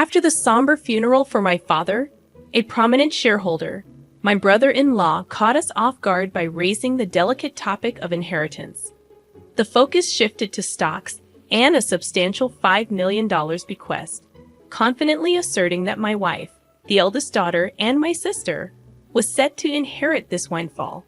After the somber funeral for my father, a prominent shareholder, my brother-in-law caught us off guard by raising the delicate topic of inheritance. The focus shifted to stocks and a substantial $5 million bequest, confidently asserting that my wife, the eldest daughter, and my sister was set to inherit this windfall.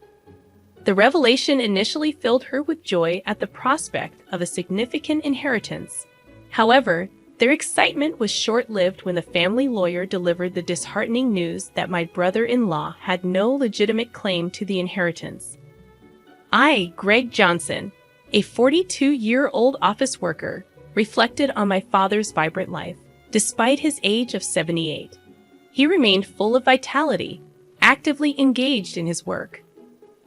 The revelation initially filled her with joy at the prospect of a significant inheritance. However, their excitement was short-lived when the family lawyer delivered the disheartening news that my brother-in-law had no legitimate claim to the inheritance. I, Greg Johnson, a 42-year-old office worker, reflected on my father's vibrant life. Despite his age of 78, he remained full of vitality, actively engaged in his work.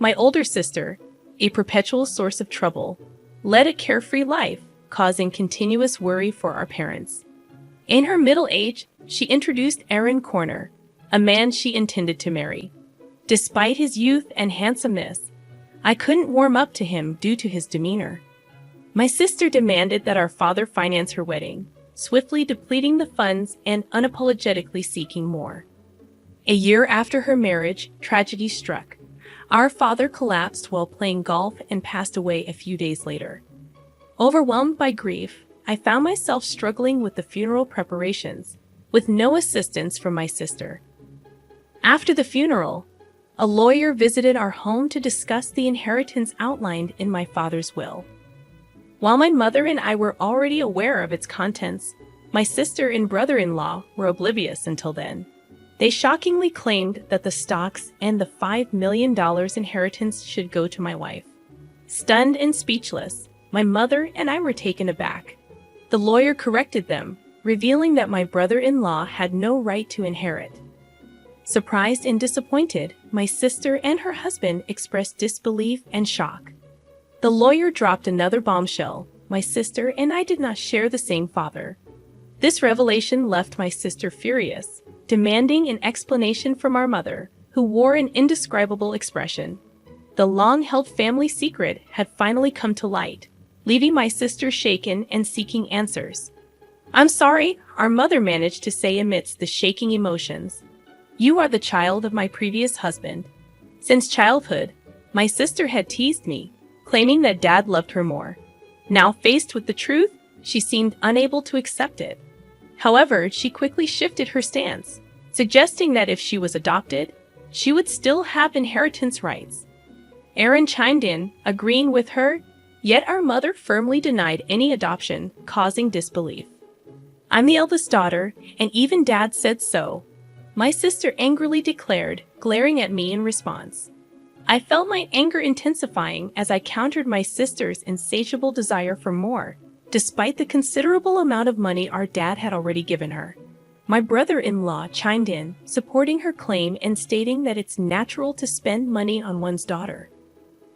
My older sister, a perpetual source of trouble, led a carefree life, causing continuous worry for our parents. In her middle age, she introduced Aaron Corner, a man she intended to marry. Despite his youth and handsomeness, I couldn't warm up to him due to his demeanor. My sister demanded that our father finance her wedding, swiftly depleting the funds and unapologetically seeking more. A year after her marriage, tragedy struck. Our father collapsed while playing golf and passed away a few days later. Overwhelmed by grief, I found myself struggling with the funeral preparations, with no assistance from my sister. After the funeral, a lawyer visited our home to discuss the inheritance outlined in my father's will. While my mother and I were already aware of its contents, my sister and brother-in-law were oblivious until then. They shockingly claimed that the stocks and the $5 million inheritance should go to my wife. Stunned and speechless, my mother and I were taken aback. The lawyer corrected them, revealing that my brother-in-law had no right to inherit. Surprised and disappointed, my sister and her husband expressed disbelief and shock. The lawyer dropped another bombshell. My sister and I did not share the same father. This revelation left my sister furious, demanding an explanation from our mother, who wore an indescribable expression. The long-held family secret had finally come to light, leaving my sister shaken and seeking answers. "I'm sorry," our mother managed to say amidst the shaking emotions. "You are the child of my previous husband. Since childhood, my sister had teased me, claiming that Dad loved her more. Now faced with the truth, she seemed unable to accept it. However, she quickly shifted her stance, suggesting that if she was adopted, she would still have inheritance rights. Aaron chimed in, agreeing with her, yet our mother firmly denied any adoption, causing disbelief. "I'm the eldest daughter, and even Dad said so," my sister angrily declared, glaring at me in response. I felt my anger intensifying as I countered my sister's insatiable desire for more, despite the considerable amount of money our dad had already given her. My brother-in-law chimed in, supporting her claim and stating that it's natural to spend money on one's daughter.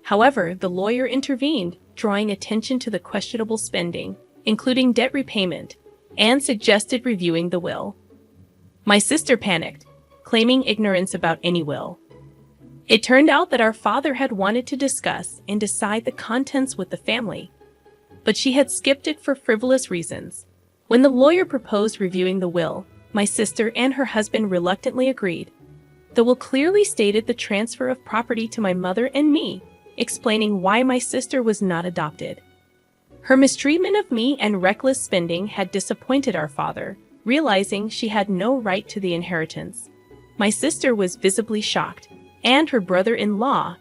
However, the lawyer intervened, drawing attention to the questionable spending, including debt repayment, and suggested reviewing the will. My sister panicked, claiming ignorance about any will. It turned out that our father had wanted to discuss and decide the contents with the family, but she had skipped it for frivolous reasons. When the lawyer proposed reviewing the will, my sister and her husband reluctantly agreed. The will clearly stated the transfer of property to my mother and me, explaining why my sister was not adopted. Her mistreatment of me and reckless spending had disappointed our father, realizing she had no right to the inheritance. My sister was visibly shocked, and her brother-in-law,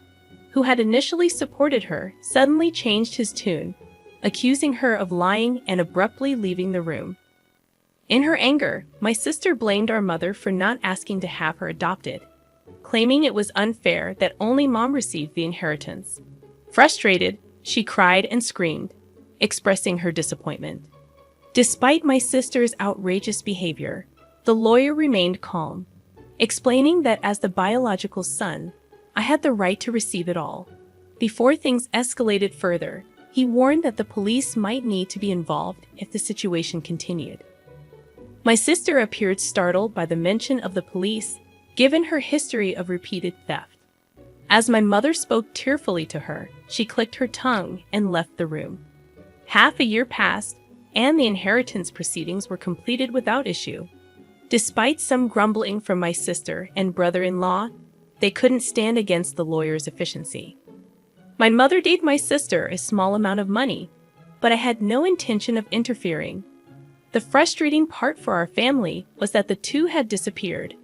who had initially supported her, suddenly changed his tune, accusing her of lying and abruptly leaving the room. In her anger, my sister blamed our mother for not asking to have her adopted, claiming it was unfair that only Mom received the inheritance. Frustrated, she cried and screamed, expressing her disappointment. Despite my sister's outrageous behavior, the lawyer remained calm, explaining that as the biological son, I had the right to receive it all. Before things escalated further, he warned that the police might need to be involved if the situation continued. My sister appeared startled by the mention of the police, given her history of repeated theft. As my mother spoke tearfully to her, she clicked her tongue and left the room. Half a year passed, and the inheritance proceedings were completed without issue. Despite some grumbling from my sister and brother-in-law, they couldn't stand against the lawyer's efficiency. My mother gave my sister a small amount of money, but I had no intention of interfering. The frustrating part for our family was that the two had disappeared.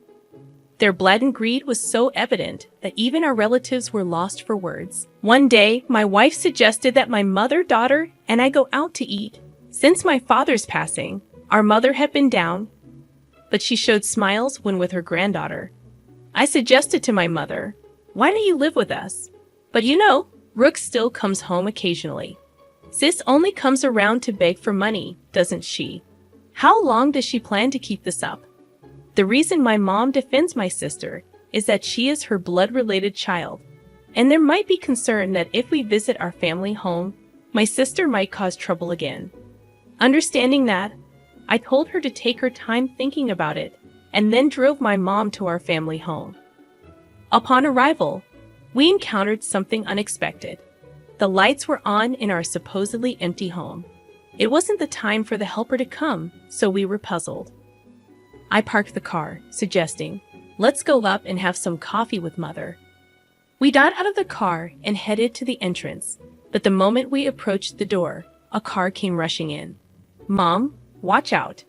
Their blatant greed was so evident that even our relatives were lost for words. One day, my wife suggested that my mother, daughter, and I go out to eat. Since my father's passing, our mother had been down, but she showed smiles when with her granddaughter. I suggested to my mother, "Why don't you live with us?" But you know, Rook still comes home occasionally. Sis only comes around to beg for money, doesn't she? How long does she plan to keep this up? The reason my mom defends my sister is that she is her blood-related child, and there might be concern that if we visit our family home, my sister might cause trouble again. Understanding that, I told her to take her time thinking about it, and then drove my mom to our family home. Upon arrival, we encountered something unexpected. The lights were on in our supposedly empty home. It wasn't the time for the helper to come, so we were puzzled. I parked the car, suggesting, "Let's go up and have some coffee with Mother." We got out of the car and headed to the entrance, but the moment we approached the door, a car came rushing in. "Mom, watch out."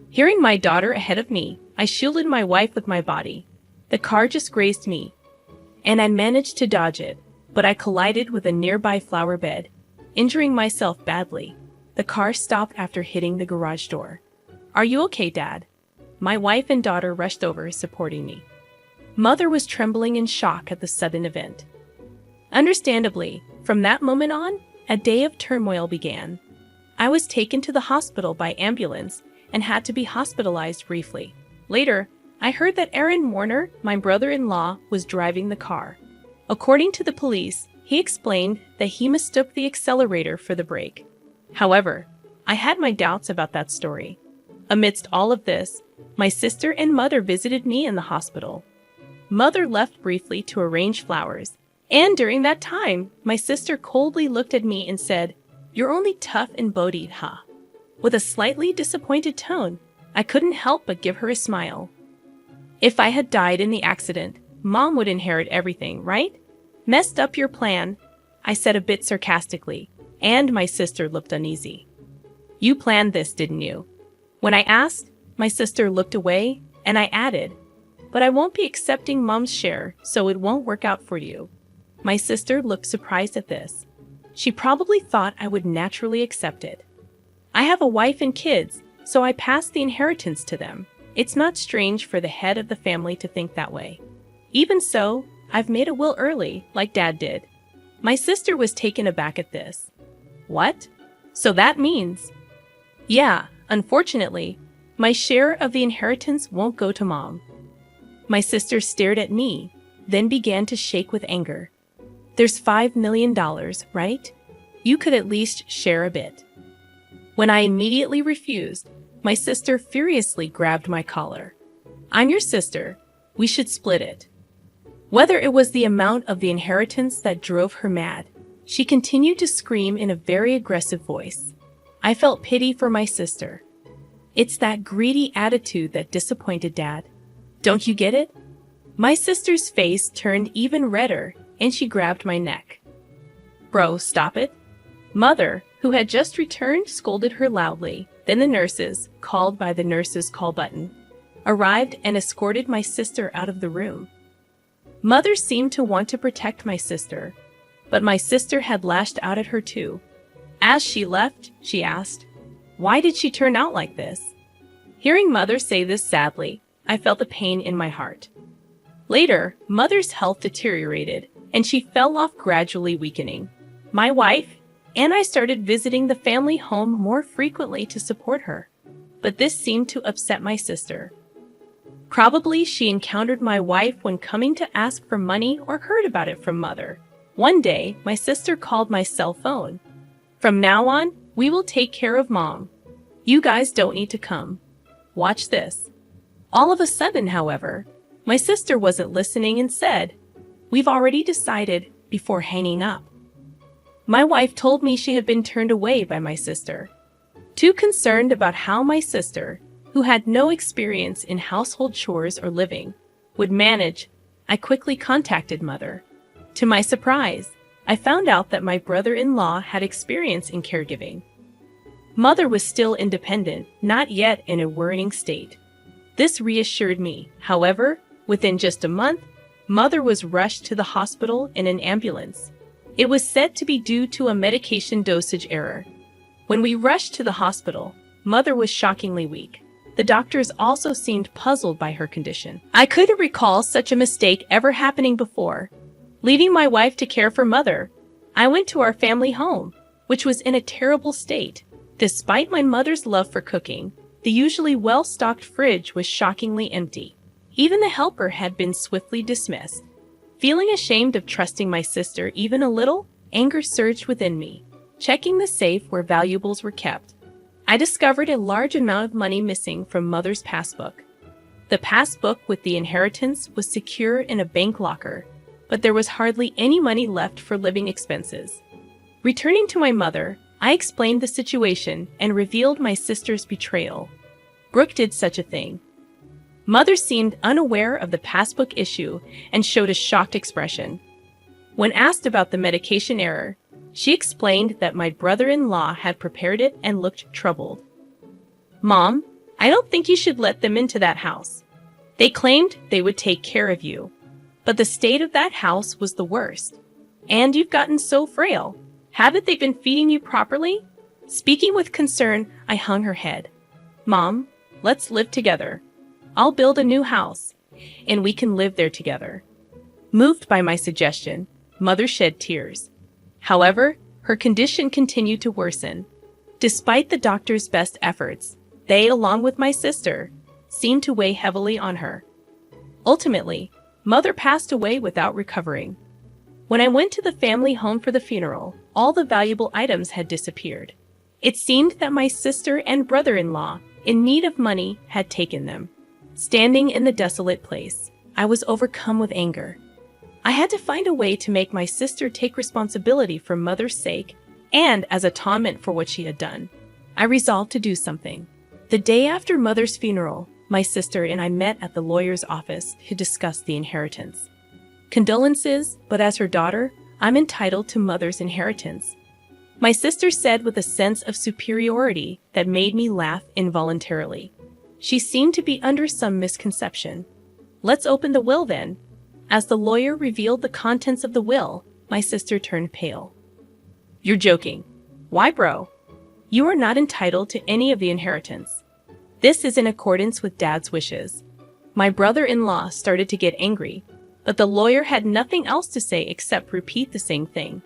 Hearing my daughter ahead of me, I shielded my wife with my body. The car just grazed me, and I managed to dodge it, but I collided with a nearby flower bed, injuring myself badly. The car stopped after hitting the garage door. "Are you okay, Dad?" My wife and daughter rushed over, supporting me. Mother was trembling in shock at the sudden event. Understandably, from that moment on, a day of turmoil began. I was taken to the hospital by ambulance and had to be hospitalized briefly. Later, I heard that Aaron Warner, my brother-in-law, was driving the car. According to the police, he explained that he mistook the accelerator for the brake. However, I had my doubts about that story. Amidst all of this, my sister and mother visited me in the hospital. Mother left briefly to arrange flowers, and during that time, my sister coldly looked at me and said, "You're only tough and bodied, huh?" With a slightly disappointed tone, I couldn't help but give her a smile. If I had died in the accident, Mom would inherit everything, right? "Messed up your plan," I said a bit sarcastically, and my sister looked uneasy. "You planned this, didn't you?" When I asked, my sister looked away, and I added, "But I won't be accepting Mom's share, so it won't work out for you." My sister looked surprised at this. She probably thought I would naturally accept it. I have a wife and kids, so I passed the inheritance to them. It's not strange for the head of the family to think that way. Even so, I've made a will early, like Dad did. My sister was taken aback at this. "What? So that means—" "Yeah, unfortunately, my share of the inheritance won't go to Mom." My sister stared at me, then began to shake with anger. "There's $5 million, right? You could at least share a bit." When I immediately refused, my sister furiously grabbed my collar. "I'm your sister. We should split it." Whether it was the amount of the inheritance that drove her mad, she continued to scream in a very aggressive voice. I felt pity for my sister. It's that greedy attitude that disappointed Dad. Don't you get it? My sister's face turned even redder, and she grabbed my neck. "Bro, stop it." Mother, who had just returned, scolded her loudly. Then the nurses, called by the nurse's call button, arrived and escorted my sister out of the room. Mother seemed to want to protect my sister, but my sister had lashed out at her too. As she left, she asked, "Why did she turn out like this?" Hearing Mother say this sadly, I felt the pain in my heart. Later, Mother's health deteriorated, and she fell off, gradually weakening. My wife and I started visiting the family home more frequently to support her, but this seemed to upset my sister. Probably she encountered my wife when coming to ask for money or heard about it from Mother. One day, my sister called my cell phone. "From now on, we will take care of Mom. You guys don't need to come. Watch this." All of a sudden, however, my sister wasn't listening and said, "We've already decided," before hanging up. My wife told me she had been turned away by my sister. Too concerned about how my sister, who had no experience in household chores or living, would manage, I quickly contacted Mother. To my surprise, I found out that my brother-in-law had experience in caregiving. Mother was still independent, not yet in a worrying state. This reassured me. However, within just a month, Mother was rushed to the hospital in an ambulance. It was said to be due to a medication dosage error. When we rushed to the hospital, Mother was shockingly weak. The doctors also seemed puzzled by her condition. I couldn't recall such a mistake ever happening before. Leaving my wife to care for Mother, I went to our family home, which was in a terrible state. Despite my mother's love for cooking, the usually well-stocked fridge was shockingly empty. Even the helper had been swiftly dismissed. Feeling ashamed of trusting my sister even a little, anger surged within me. Checking the safe where valuables were kept, I discovered a large amount of money missing from Mother's passbook. The passbook with the inheritance was secure in a bank locker, but there was hardly any money left for living expenses. Returning to my mother, I explained the situation and revealed my sister's betrayal. Brooke did such a thing. Mother seemed unaware of the passbook issue and showed a shocked expression. When asked about the medication error, she explained that my brother-in-law had prepared it and looked troubled. "Mom, I don't think you should let them into that house. They claimed they would take care of you, but the state of that house was the worst. And you've gotten so frail. Haven't they been feeding you properly?" Speaking with concern, I hung her head. "Mom, let's live together. I'll build a new house, and we can live there together." Moved by my suggestion, Mother shed tears. However, her condition continued to worsen. Despite the doctor's best efforts, they, along with my sister, seemed to weigh heavily on her. Ultimately, Mother passed away without recovering. When I went to the family home for the funeral, all the valuable items had disappeared. It seemed that my sister and brother-in-law, in need of money, had taken them. Standing in the desolate place, I was overcome with anger. I had to find a way to make my sister take responsibility for Mother's sake and as atonement for what she had done. I resolved to do something. The day after Mother's funeral, my sister and I met at the lawyer's office to discuss the inheritance. Condolences, but as her daughter, I'm entitled to Mother's inheritance. My sister said with a sense of superiority that made me laugh involuntarily. She seemed to be under some misconception. "Let's open the will then." As the lawyer revealed the contents of the will, my sister turned pale. "You're joking. Why, bro? You are not entitled to any of the inheritance. This is in accordance with Dad's wishes." My brother-in-law started to get angry, but the lawyer had nothing else to say except repeat the same thing.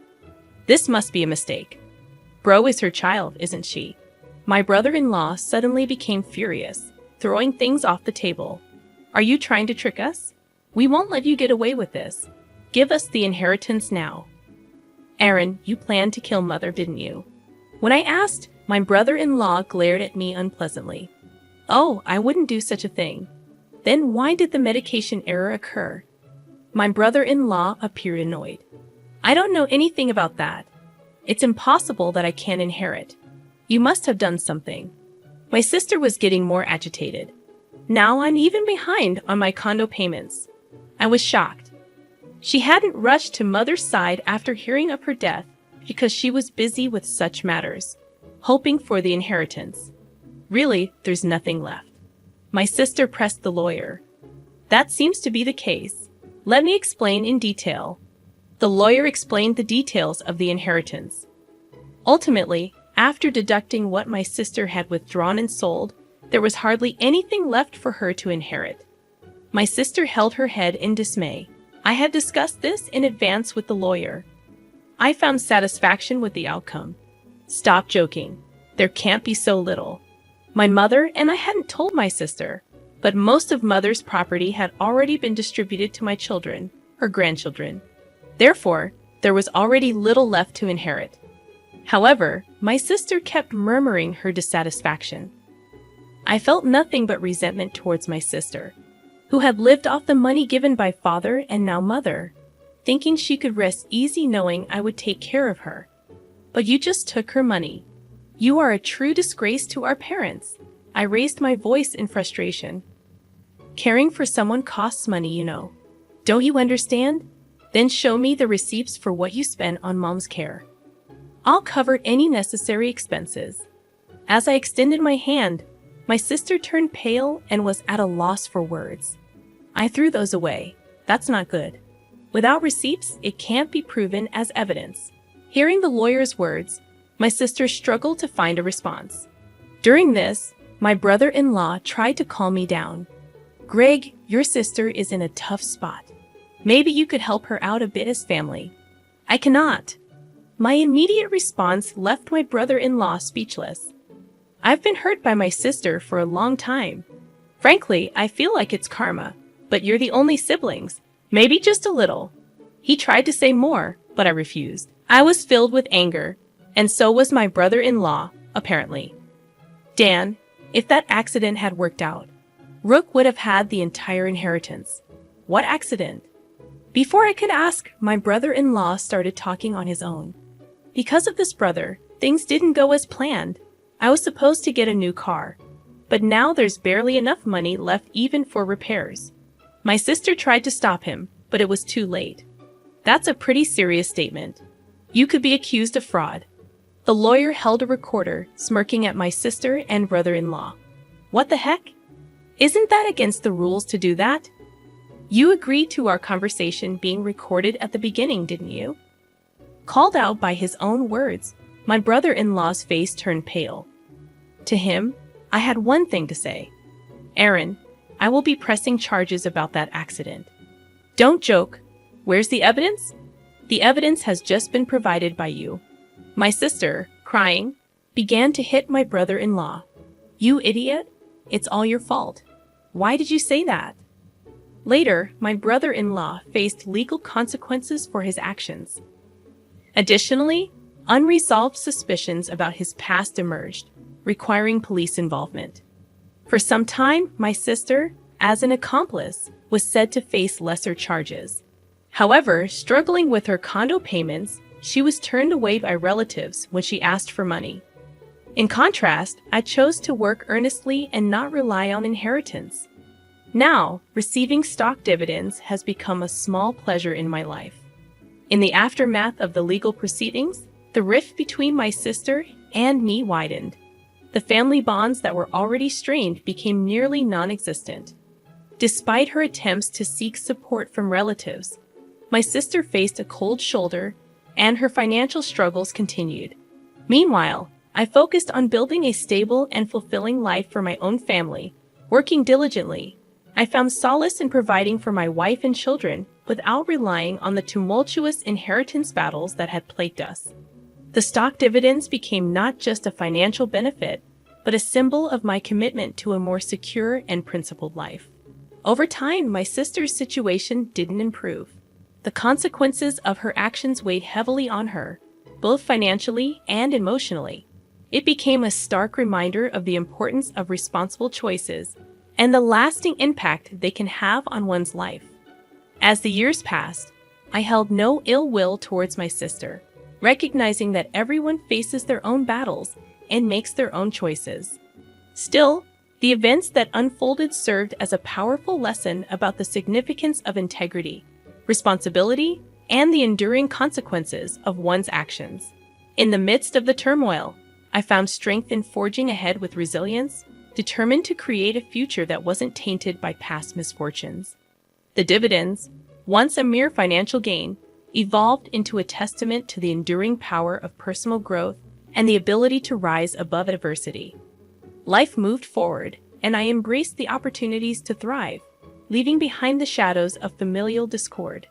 "This must be a mistake. Bro is her child, isn't she?" My brother-in-law suddenly became furious, throwing things off the table. "Are you trying to trick us? We won't let you get away with this. Give us the inheritance now." "Aaron, you planned to kill Mother, didn't you?" When I asked, my brother-in-law glared at me unpleasantly. "Oh, I wouldn't do such a thing." "Then why did the medication error occur?" My brother-in-law appeared annoyed. "I don't know anything about that. It's impossible that I can inherit. You must have done something." My sister was getting more agitated. "Now I'm even behind on my condo payments." I was shocked. She hadn't rushed to Mother's side after hearing of her death because she was busy with such matters, hoping for the inheritance. "Really, there's nothing left." My sister pressed the lawyer. "That seems to be the case. Let me explain in detail." The lawyer explained the details of the inheritance. Ultimately, after deducting what my sister had withdrawn and sold, there was hardly anything left for her to inherit. My sister held her head in dismay. I had discussed this in advance with the lawyer. I found satisfaction with the outcome. "Stop joking. There can't be so little." My mother and I hadn't told my sister, but most of Mother's property had already been distributed to my children, her grandchildren. Therefore, there was already little left to inherit. However, my sister kept murmuring her dissatisfaction. I felt nothing but resentment towards my sister, who had lived off the money given by Father and now Mother, thinking she could rest easy knowing I would take care of her. "But you just took her money. You are a true disgrace to our parents. I raised my voice in frustration. Caring for someone costs money, you know. Don't you understand? Then show me the receipts for what you spent on mom's care. I'll cover any necessary expenses. As I extended my hand, my sister turned pale and was at a loss for words. I threw those away. That's not good. Without receipts, it can't be proven as evidence. Hearing the lawyer's words, my sister struggled to find a response. During this, my brother-in-law tried to calm me down. Greg, your sister is in a tough spot. Maybe you could help her out a bit as family. I cannot. My immediate response left my brother-in-law speechless. I've been hurt by my sister for a long time. Frankly, I feel like it's karma, but you're the only siblings. Maybe just a little. He tried to say more, but I refused. I was filled with anger, and so was my brother-in-law, apparently. Dan, if that accident had worked out, Rook would have had the entire inheritance. What accident? Before I could ask, my brother-in-law started talking on his own. Because of this brother, things didn't go as planned. I was supposed to get a new car, but now there's barely enough money left even for repairs. My sister tried to stop him, but it was too late. That's a pretty serious statement. You could be accused of fraud. The lawyer held a recorder, smirking at my sister and brother-in-law. What the heck? Isn't that against the rules to do that? You agreed to our conversation being recorded at the beginning, didn't you? Called out by his own words, my brother-in-law's face turned pale. To him, I had one thing to say. Aaron, I will be pressing charges about that accident. Don't joke. Where's the evidence? The evidence has just been provided by you. My sister, crying, began to hit my brother-in-law. You idiot! It's all your fault. Why did you say that? Later, my brother-in-law faced legal consequences for his actions. Additionally, unresolved suspicions about his past emerged, requiring police involvement. For some time, my sister, as an accomplice, was said to face lesser charges. However, struggling with her condo payments, she was turned away by relatives when she asked for money. In contrast, I chose to work earnestly and not rely on inheritance. Now, receiving stock dividends has become a small pleasure in my life. In the aftermath of the legal proceedings, the rift between my sister and me widened. The family bonds that were already strained became nearly non-existent. Despite her attempts to seek support from relatives, my sister faced a cold shoulder, and her financial struggles continued. Meanwhile, I focused on building a stable and fulfilling life for my own family, working diligently. I found solace in providing for my wife and children without relying on the tumultuous inheritance battles that had plagued us. The stock dividends became not just a financial benefit, but a symbol of my commitment to a more secure and principled life. Over time, my sister's situation didn't improve. The consequences of her actions weighed heavily on her, both financially and emotionally. It became a stark reminder of the importance of responsible choices and the lasting impact they can have on one's life. As the years passed, I held no ill will towards my sister, recognizing that everyone faces their own battles and makes their own choices. Still, the events that unfolded served as a powerful lesson about the significance of integrity, responsibility, and the enduring consequences of one's actions. In the midst of the turmoil, I found strength in forging ahead with resilience, determined to create a future that wasn't tainted by past misfortunes. The dividends, once a mere financial gain, evolved into a testament to the enduring power of personal growth and the ability to rise above adversity. Life moved forward, and I embraced the opportunities to thrive, leaving behind the shadows of familial discord.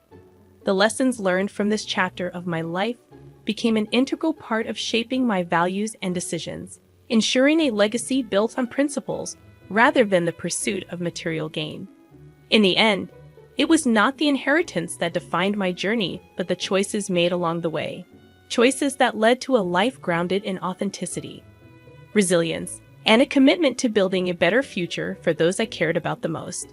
The lessons learned from this chapter of my life became an integral part of shaping my values and decisions, ensuring a legacy built on principles rather than the pursuit of material gain. In the end, it was not the inheritance that defined my journey, but the choices made along the way. Choices that led to a life grounded in authenticity, resilience, and a commitment to building a better future for those I cared about the most.